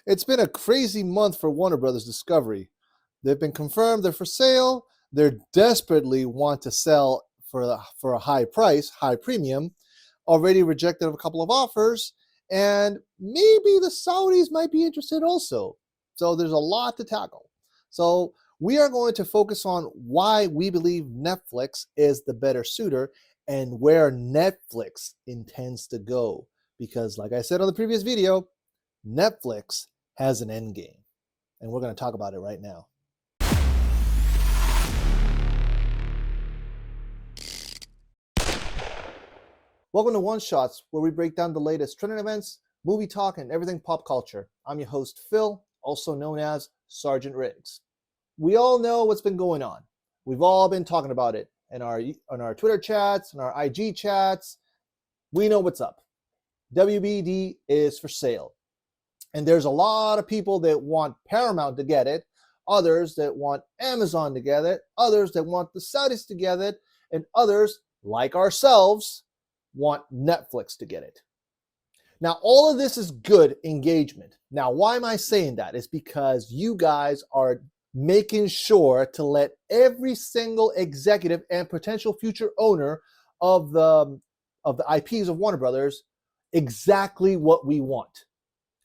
It's been a crazy month for Warner Brothers Discovery. They've been confirmed they're for sale. They desperately want to sell for a high price, high premium. Already rejected a couple of offers, and maybe the Saudis might be interested also. So there's a lot to tackle. So we are going to focus on why we believe Netflix is the better suitor and where Netflix intends to go. Because like I said on the previous video, Netflix has an endgame, and we're going to talk about it right now. Welcome to One Shots, where we break down the latest trending events, movie talk, and everything pop culture. I'm your host, Phil, also known as Sergeant Riggs. We all know what's been going on. We've all been talking about it in our Twitter chats, in our IG chats. We know what's up. WBD is for sale. And there's a lot of people that want Paramount to get it, others that want Amazon to get it, others that want the Saudis to get it, and others, like ourselves, want Netflix to get it. Now, all of this is good engagement. Now, why am I saying that? It's because you guys are making sure to let every single executive and potential future owner of the IPs of Warner Brothers exactly what we want.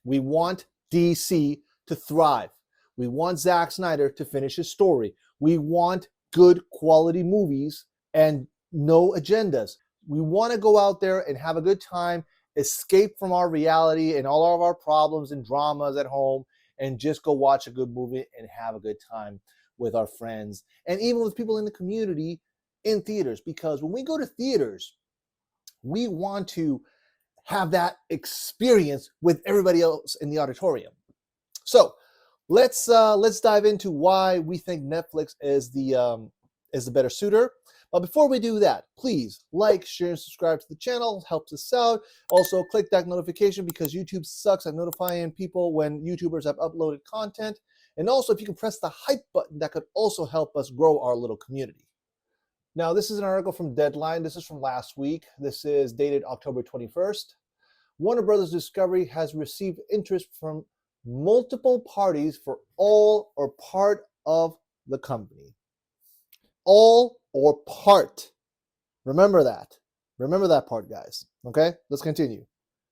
We want DC to thrive. We want Zack Snyder to finish his story. We want good quality movies and no agendas. We want to go out there and have a good time, escape from our reality and all of our problems and dramas at home, and just go watch a good movie and have a good time with our friends and even with people in the community in theaters. Because when we go to theaters, we want to have that experience with everybody else in the auditorium. So let's dive into why we think Netflix is the better suitor. But before we do that, please like, share, and subscribe to the channel. It helps us out. Also, click that notification because YouTube sucks at notifying people when YouTubers have uploaded content. And also, if you can press the hype button, that could also help us grow our little community. Now, this is an article from Deadline. This is from last week. This is dated October 21st. Warner Brothers Discovery has received interest from multiple parties for all or part of the company. All or part. Remember that. Remember that part, guys. Okay, let's continue.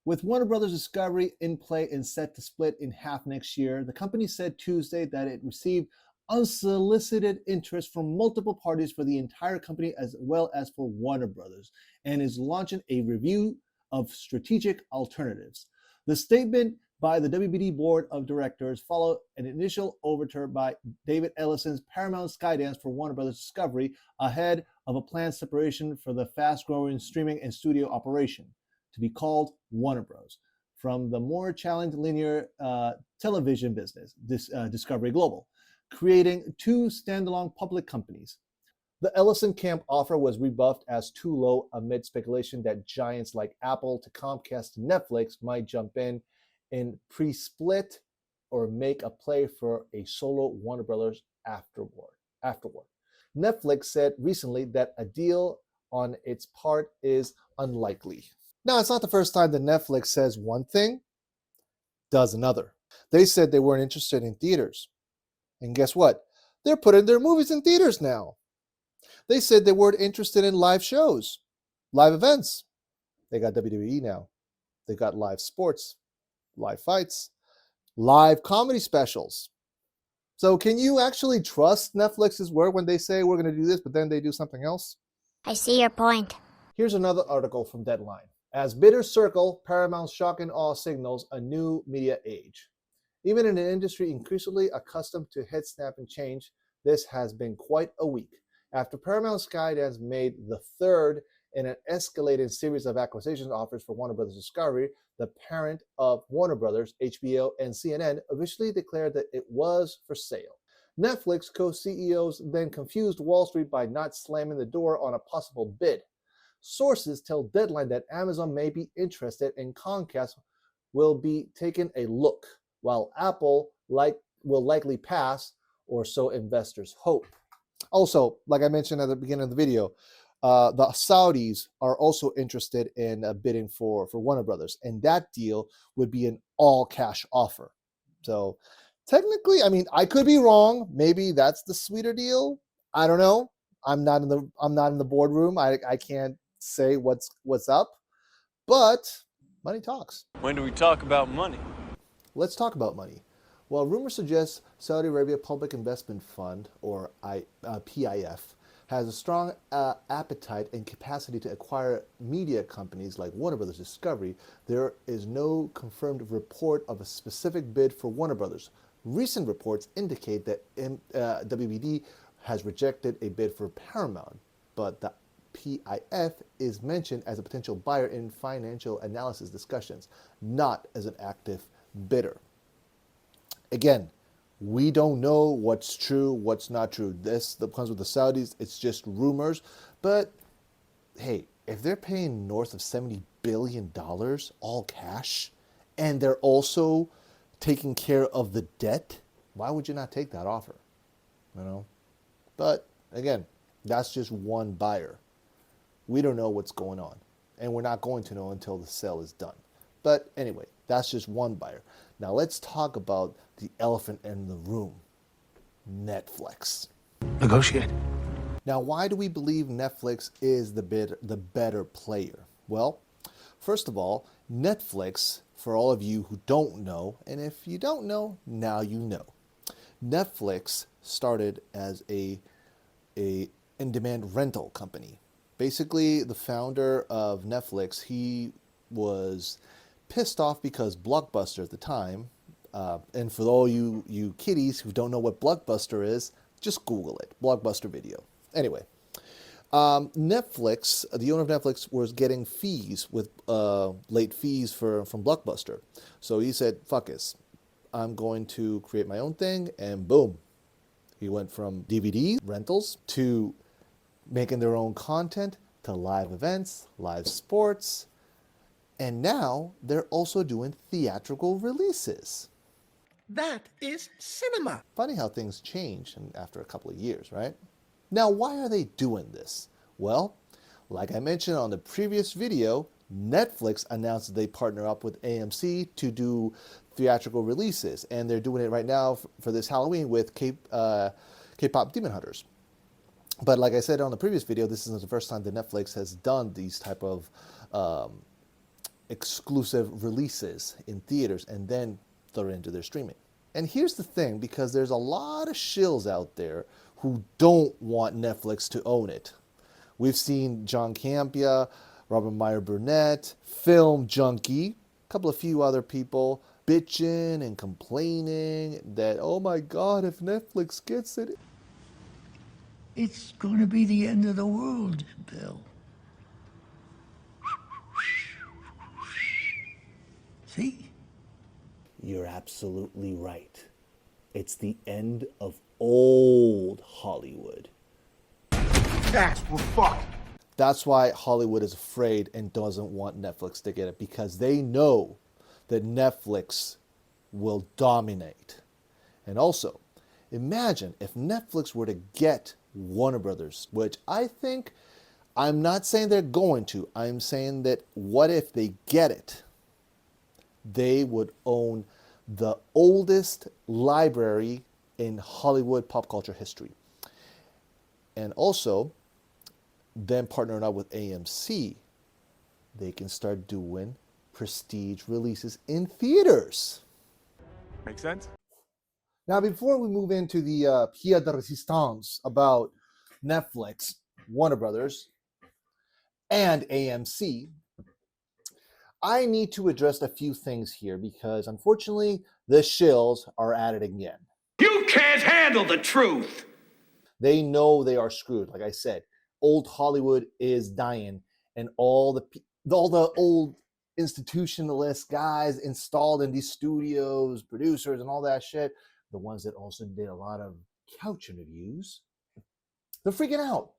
With Warner Brothers Discovery in play and set to split in half next year, the company said Tuesday that it received unsolicited interest from multiple parties for the entire company as well as for Warner Brothers, and is launching a review of strategic alternatives. The statement by the WBD Board of Directors followed an initial overture by David Ellison's Paramount Skydance for Warner Brothers Discovery ahead of a planned separation for the fast-growing streaming and studio operation to be called Warner Bros. From the more challenged linear television business, Discovery Global, creating two standalone public companies. The Ellison camp offer was rebuffed as too low amid speculation that giants like Apple to Comcast to Netflix might jump in pre-split or make a play for a solo Warner Brothers afterward. Netflix said recently that a deal on its part is unlikely. Now, it's not the first time that Netflix says one thing, does another. They said they weren't interested in theaters. And guess what? They're putting their movies in theaters now. They said they weren't interested in live shows, live events. They got WWE now. They got live sports, live fights, live comedy specials. So can you actually trust Netflix's word when they say we're going to do this, but then they do something else? I see your point. Here's another article from Deadline. As bidders circle, Paramount's shock and awe signals a new media age. Even in an industry increasingly accustomed to head snap and change, this has been quite a week. After Paramount Skydance made the third in an escalating series of acquisition offers for Warner Brothers Discovery, the parent of Warner Brothers, HBO, and CNN officially declared that it was for sale. Netflix co-CEOs then confused Wall Street by not slamming the door on a possible bid. Sources tell Deadline that Amazon may be interested and Comcast will be taking a look, while Apple will likely pass, or so investors hope. Also, like I mentioned at the beginning of the video, the Saudis are also interested in bidding for Warner Brothers, and that deal would be an all-cash offer. So technically, I mean, I could be wrong. Maybe that's the sweeter deal. I don't know. I'm not in the boardroom. I can't say what's up. But money talks. When do we talk about money? Let's talk about money. Well, rumors suggest Saudi Arabia Public Investment Fund, or PIF, has a strong appetite and capacity to acquire media companies like Warner Brothers Discovery. There is no confirmed report of a specific bid for Warner Brothers. Recent reports indicate that WBD has rejected a bid for Paramount, but the PIF is mentioned as a potential buyer in financial analysis discussions, not as an active bidder. Again, we don't know what's true, what's not true. This that comes with the Saudis, it's just rumors. But hey, if they're paying north of $70 billion all cash, and they're also taking care of the debt, why would you not take that offer? You know? But again, that's just one buyer. We don't know what's going on, and we're not going to know until the sale is done. But anyway, that's just one buyer. Now let's talk about the elephant in the room, Netflix. Negotiate. Now, why do we believe Netflix is the better player? Well, first of all, Netflix, for all of you who don't know, and if you don't know, now you know. Netflix started as a in-demand rental company. Basically, the founder of Netflix, he was pissed off because Blockbuster at the time, and for all you kiddies who don't know what Blockbuster is, just Google it, Blockbuster Video. Anyway, Netflix, the owner of Netflix, was getting fees with late fees from Blockbuster. So he said, fuck this, I'm going to create my own thing, and boom. He went from DVD rentals to making their own content to live events, live sports, and now they're also doing theatrical releases. That is cinema. Funny how things change after a couple of years, right? Now, why are they doing this? Well, like I mentioned on the previous video, Netflix announced that they partner up with AMC to do theatrical releases, and they're doing it right now for this Halloween with K-pop Demon Hunters. But like I said on the previous video, this is the first time that Netflix has done these type of exclusive releases in theaters and then throw it into their streaming. And here's the thing, because there's a lot of shills out there who don't want Netflix to own it. We've seen John Campea, Robert Meyer Burnett, Film Junkie, a few other people bitching and complaining that, oh my God, if Netflix gets it, It's going to be the end of the world, Bill. See? you're absolutely right. It's the end of old Hollywood. We're fucked. That's why Hollywood is afraid and doesn't want Netflix to get it, because they know that Netflix will dominate. And also, imagine if Netflix were to get Warner Brothers, which I'm not saying they're going to, I'm saying that what if they get it? They would own the oldest library in Hollywood pop culture history. And also, then partnering up with AMC, they can start doing prestige releases in theaters. Make sense? Now, before we move into the pied de resistance about Netflix, Warner Brothers, and AMC, I need to address a few things here because, unfortunately, the shills are at it again. You can't handle the truth. They know they are screwed. Like I said, old Hollywood is dying, and all the old institutionalist guys installed in these studios, producers, and all that shit, the ones that also did a lot of couch interviews, they're freaking out.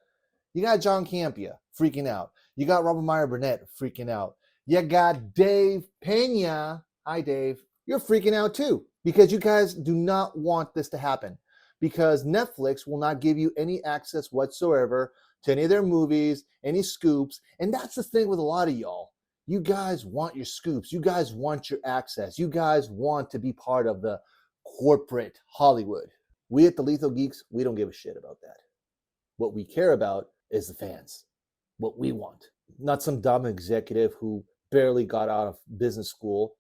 You got John Campea freaking out. You got Robert Meyer Burnett freaking out. You got Dave Pena. Hi, Dave. You're freaking out too, because you guys do not want this to happen, because Netflix will not give you any access whatsoever to any of their movies, any scoops. And that's the thing with a lot of y'all. You guys want your scoops. You guys want your access. You guys want to be part of the corporate Hollywood. We at the Lethal Geeks, we don't give a shit about that. What we care about is the fans, what we want. Not some dumb executive who barely got out of business school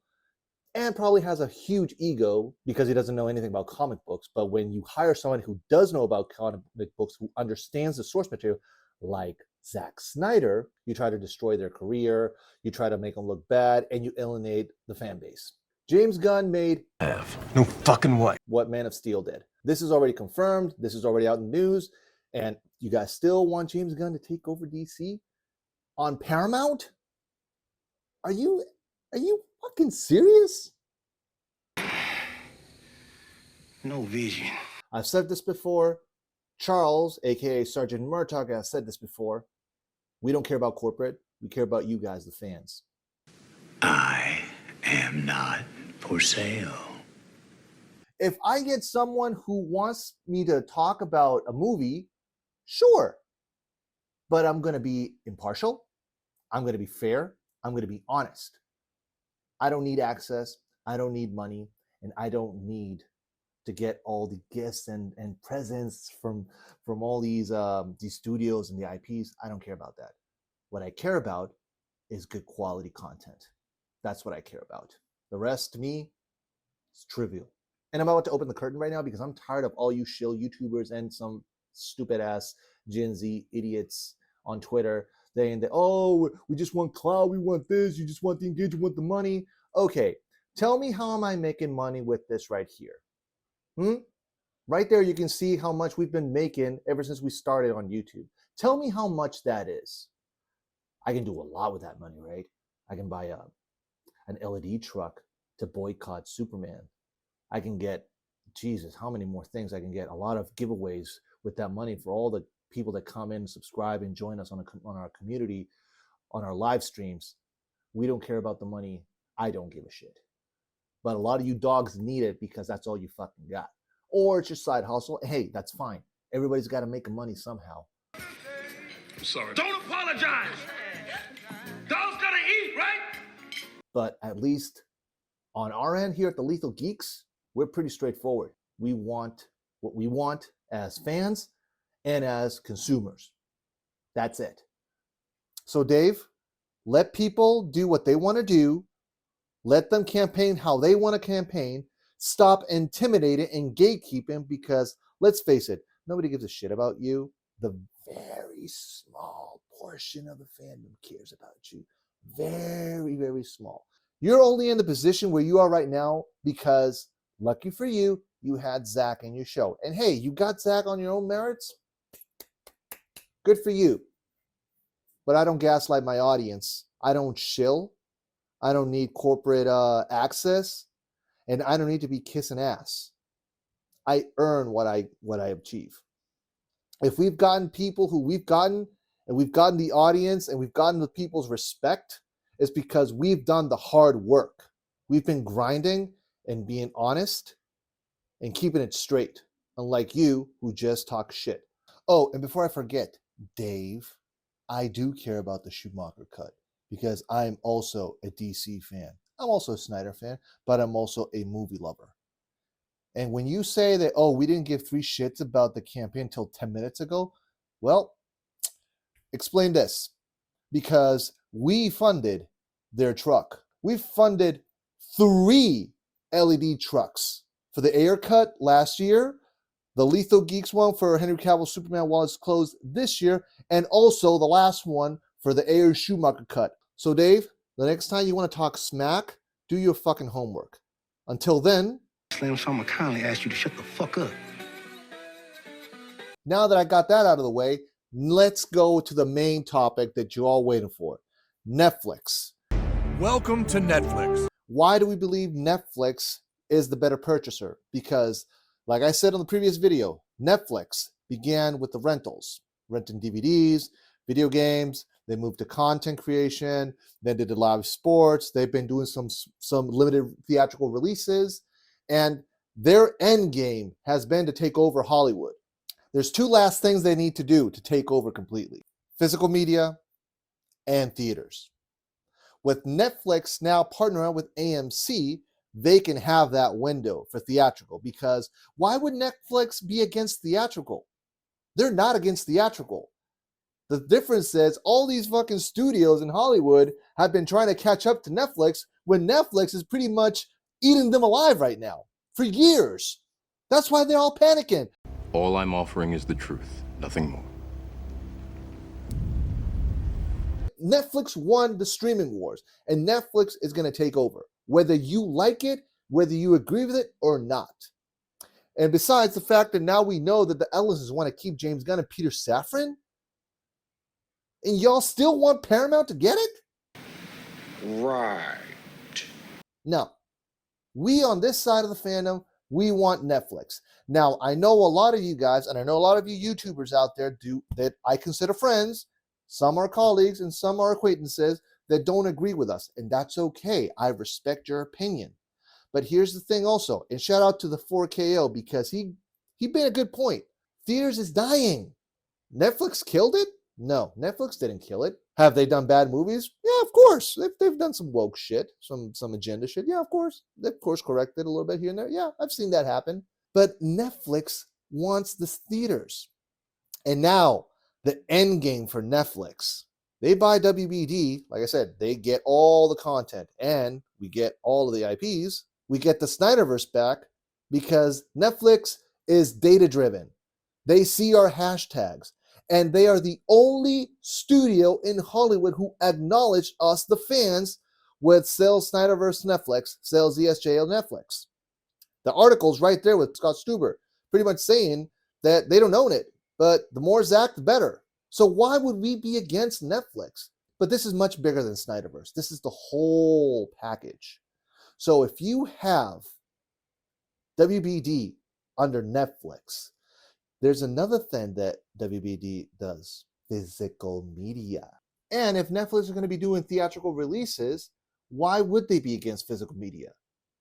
and probably has a huge ego because he doesn't know anything about comic books. But when you hire someone who does know about comic books, who understands the source material, like Zack Snyder, you try to destroy their career, you try to make them look bad, and you alienate the fan base. James Gunn made No fucking way. what Man of Steel did. This is already confirmed. This is already out in the news. And you guys still want James Gunn to take over DC on Paramount? Are you fucking serious? No vision. I've said this before. Charles, aka Sergeant Murtaugh, has said this before. We don't care about corporate. We care about you guys, the fans. I am not for sale. If I get someone who wants me to talk about a movie, sure. But I'm going to be impartial. I'm going to be fair. I'm going to be honest. I don't need access. I don't need money. And I don't need to get all the gifts and presents from all these studios and the IPs. I don't care about that. What I care about is good quality content. That's what I care about. The rest, to me, is trivial. And I'm about to open the curtain right now because I'm tired of all you shill YouTubers and some stupid ass Gen Z idiots on Twitter saying that, oh, we just want clout, we want this, you just want the engagement, you want the money. Okay, tell me how am I making money with this right here? Right there, you can see how much we've been making ever since we started on YouTube. Tell me how much that is. I can do a lot with that money, right? I can buy an LED truck to boycott Superman. I can get, Jesus, how many more things I can get? A lot of giveaways with that money for all the people that come in, subscribe, and join us on our community, on our live streams. We don't care about the money. I don't give a shit. But a lot of you dogs need it because that's all you fucking got. Or it's your side hustle. Hey, that's fine. Everybody's got to make money somehow. I'm sorry. Don't apologize. Dogs gotta eat, right? But at least on our end here at the Lethal Geeks, we're pretty straightforward. We want what we want as fans and as consumers. That's it. So Dave, let people do what they want to do. Let them campaign how they want to campaign. Stop intimidating and gatekeeping because, let's face it, nobody gives a shit about you. The very small portion of the fandom cares about you. Very, very small. You're only in the position where you are right now because, lucky for you, you had Zach in your show. And hey, you got Zach on your own merits. Good for you. But I don't gaslight my audience. I don't shill. I don't need corporate access. And I don't need to be kissing ass. I earn what I achieve. If we've gotten people who we've gotten, and we've gotten the audience, and we've gotten the people's respect, it's because we've done the hard work. We've been grinding and being honest and keeping it straight, unlike you who just talk shit. Oh, and before I forget, Dave, I do care about the Schumacher cut because I'm also a DC fan. I'm also a Snyder fan, but I'm also a movie lover. And when you say that, oh, we didn't give three shits about the campaign until 10 minutes ago, well, explain this. Because we funded their truck. We funded 3 LED trucks for the Ayer cut last year, the Lethal Geeks one for Henry Cavill Superman while it's closed this year, and also the last one for the Ayer Schumacher cut. So Dave, the next time you want to talk smack, do your fucking homework. Until then, Slam, so I'm gonna kindly ask you to shut the fuck up. now that I got that out of the way, let's go to the main topic that you're all waiting for. Netflix. Welcome to Netflix. Why do we believe Netflix is the better purchaser? Because, like I said on the previous video, Netflix began with the rentals, renting DVDs, video games. They moved to content creation. Then they did live sports. They've been doing some limited theatrical releases. And their end game has been to take over Hollywood. There's 2 last things they need to do to take over completely: physical media and theaters. With Netflix now partnering with AMC, they can have that window for theatrical, because why would Netflix be against theatrical? They're not against theatrical. The difference is all these fucking studios in Hollywood have been trying to catch up to Netflix when Netflix is pretty much eating them alive right now for years. That's why they're all panicking. All I'm offering is the truth, nothing more. Netflix won the streaming wars, and Netflix is going to take over, whether you like it, whether you agree with it or not. And besides the fact that now we know that the Ellises want to keep James Gunn and Peter Safran, and y'all still want Paramount to get it? Right. No. We on this side of the fandom, we want Netflix. Now, I know a lot of you guys, and I know a lot of you YouTubers out there that I consider friends. Some are colleagues and some are acquaintances that don't agree with us, and that's okay. I respect your opinion. But here's the thing also, and shout out to the 4KO, because he made a good point. Theaters is dying. Netflix killed it? No, Netflix didn't kill it. Have they done bad movies? Yeah, of course. They've done some woke shit, some agenda shit. Yeah, of course. They've, of course, corrected a little bit here and there. Yeah, I've seen that happen. But Netflix wants the theaters. And now, the end game for Netflix. They buy WBD. Like I said, they get all the content. And we get all of the IPs. We get the Snyderverse back because Netflix is data-driven. They see our hashtags. And they are the only studio in Hollywood who acknowledge us, the fans, with Sales Snyderverse Netflix, Sales ESJL Netflix. The article's right there with Scott Stuber, pretty much saying that they don't own it, but the more Zach, the better. So why would we be against Netflix? But this is much bigger than Snyderverse. This is the whole package. So if you have WBD under Netflix, there's another thing that WBD does, physical media. And if Netflix is going to be doing theatrical releases, why would they be against physical media?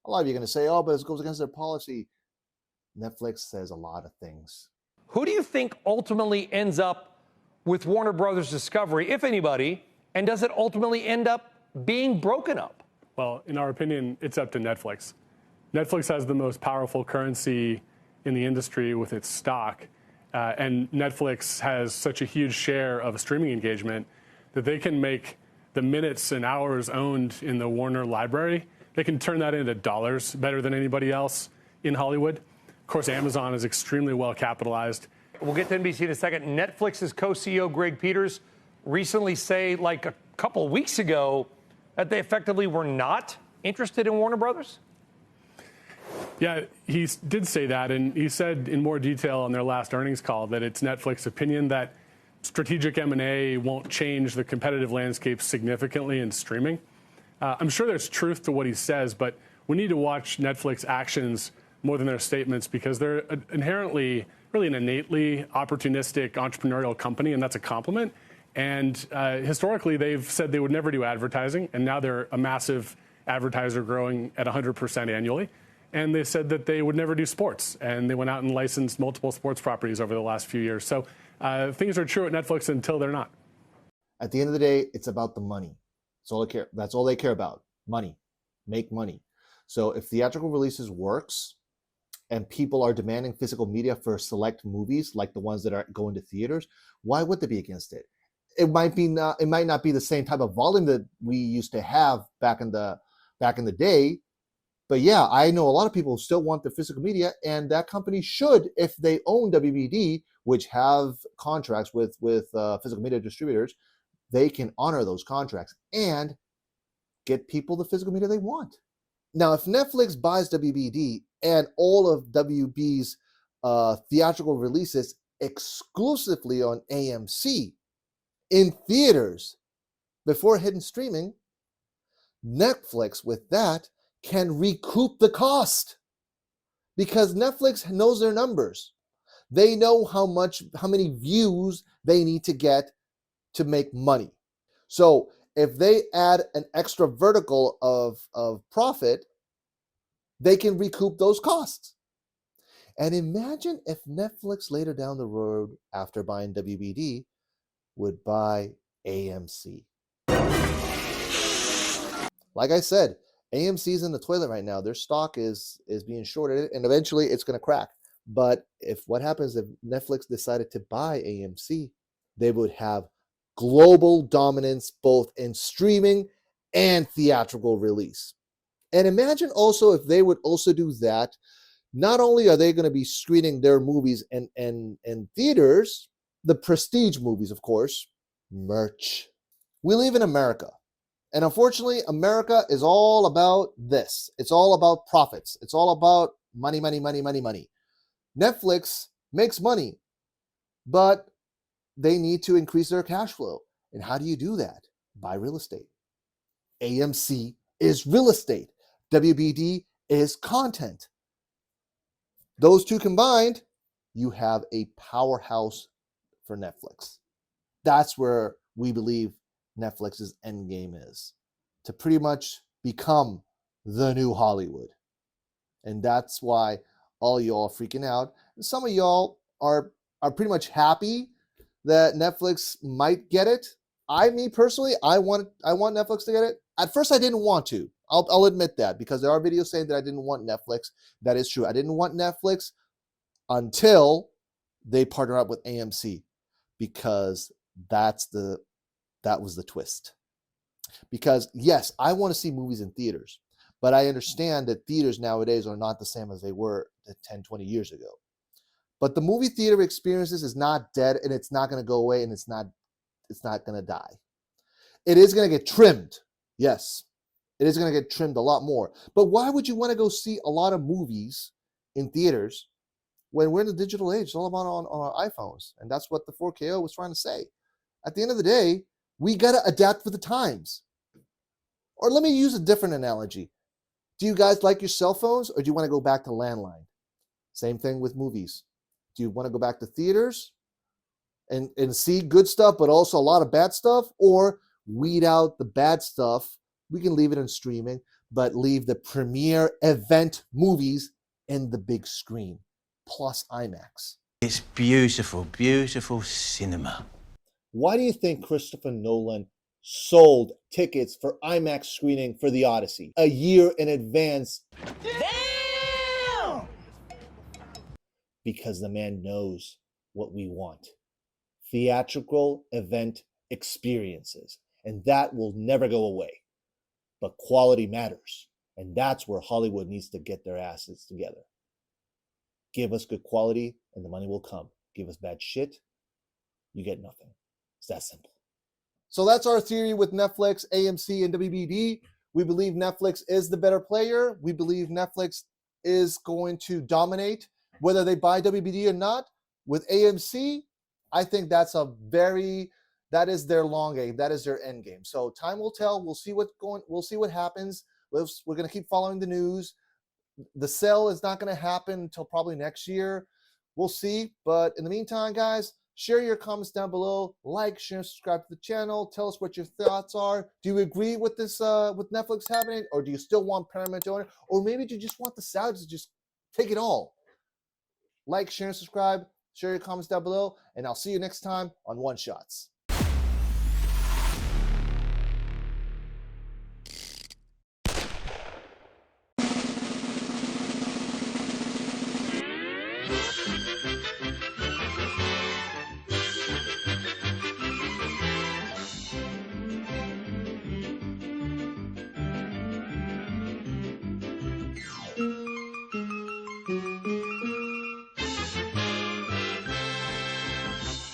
A lot of you are going to say, oh, but it goes against their policy. Netflix says a lot of things. Who do you think ultimately ends up with Warner Brothers Discovery, if anybody, and does it ultimately end up being broken up? Well, in our opinion, it's up to Netflix. Netflix has the most powerful currency in the industry with its stock, and Netflix has such a huge share of streaming engagement that they can make the minutes and hours owned in the Warner library, they can turn that into dollars better than anybody else in Hollywood. Of course, Amazon is extremely well capitalized. We'll get to NBC in a second. Netflix's co-CEO Greg Peters recently say, like a couple of weeks ago, that they effectively were not interested in Warner Brothers? Yeah, he did say that, and he said in more detail on their last earnings call that it's Netflix's opinion that strategic M&A won't change the competitive landscape significantly in streaming. I'm sure there's truth to what he says, but we need to watch Netflix actions more than their statements, because they're inherently, really an innately opportunistic entrepreneurial company, and that's a compliment. And historically, they've said they would never do advertising, and now they're a massive advertiser growing at 100% annually. And they said that they would never do sports, and they went out and licensed multiple sports properties over the last few years. So things are true at Netflix until they're not. At the end of the day, it's about the money. That's all they care about. Money. Make money. So if theatrical releases works and people are demanding physical media for select movies like the ones that are going to theaters, why would they be against it? It might not be the same type of volume that we used to have back in the day. But yeah, I know a lot of people who still want the physical media, and that company should, if they own WBD, which have contracts with physical media distributors, they can honor those contracts and get people the physical media they want. Now, if Netflix buys WBD and all of WB's theatrical releases exclusively on AMC in theaters before hitting streaming, Netflix with that can recoup the cost, because Netflix knows their numbers. They know how many views they need to get to make money. So if they add an extra vertical of profit, they can recoup those costs. And imagine if Netflix later down the road, after buying WBD, would buy AMC. Like I said, AMC's in the toilet right now. Their stock is being shorted, and eventually it's going to crack. But what happens if Netflix decided to buy AMC, they would have global dominance both in streaming and theatrical release. And imagine also if they would also do that. Not only are they going to be screening their movies in theaters, the prestige movies, of course, merch. We live in America. And unfortunately, America is all about this. It's all about profits. It's all about money, money, money, money, money. Netflix makes money, but they need to increase their cash flow. And how do you do that? Buy real estate. AMC is real estate. WBD is content. Those two combined, you have a powerhouse for Netflix. That's where we believe Netflix's endgame is, to pretty much become the new Hollywood. And that's why all y'all are freaking out. And some of y'all are pretty much happy that Netflix might get it. Me personally, I want Netflix to get it. At first, I didn't want to. I'll admit that, because there are videos saying that I didn't want Netflix. That is true. I didn't want Netflix until they partner up with AMC, because that was the twist. Because yes, I want to see movies in theaters, but I understand that theaters nowadays are not the same as they were 10, 20 years ago. But the movie theater experiences is not dead, and it's not going to go away, and it's not going to die. It is going to get trimmed. Yes, it is going to get trimmed a lot more. But why would you want to go see a lot of movies in theaters when we're in the digital age? It's all about on our iPhones. And that's what the 4KO was trying to say. At the end of the day, we got to adapt with the times. Or let me use a different analogy. Do you guys like your cell phones, or do you want to go back to landline? Same thing with movies. Do you want to go back to theaters and see good stuff, but also a lot of bad stuff? Or weed out the bad stuff? We can leave it in streaming, but leave the premiere event movies in the big screen, plus IMAX. It's beautiful, beautiful cinema. Why do you think Christopher Nolan sold tickets for IMAX screening for The Odyssey a year in advance? Damn! Because the man knows what we want. Theatrical event experiences. And that will never go away. But quality matters. And that's where Hollywood needs to get their asses together. Give us good quality and the money will come. Give us bad shit, you get nothing. It's that simple. So that's our theory with Netflix, AMC, and WBD. We believe Netflix is the better player. We believe Netflix is going to dominate, whether they buy WBD or not. With AMC, I think that is their long game. That is their end game. So time will tell. We'll see what happens. We're going to keep following the news. The sale is not going to happen until probably next year. We'll see. But in the meantime, guys, share your comments down below. Like, share, and subscribe to the channel. Tell us what your thoughts are. Do you agree with this, with Netflix happening? Or do you still want Paramount to own it? Or maybe do you just want the Saudis to just take it all? Like, share, and subscribe. Share your comments down below. And I'll see you next time on One Shots.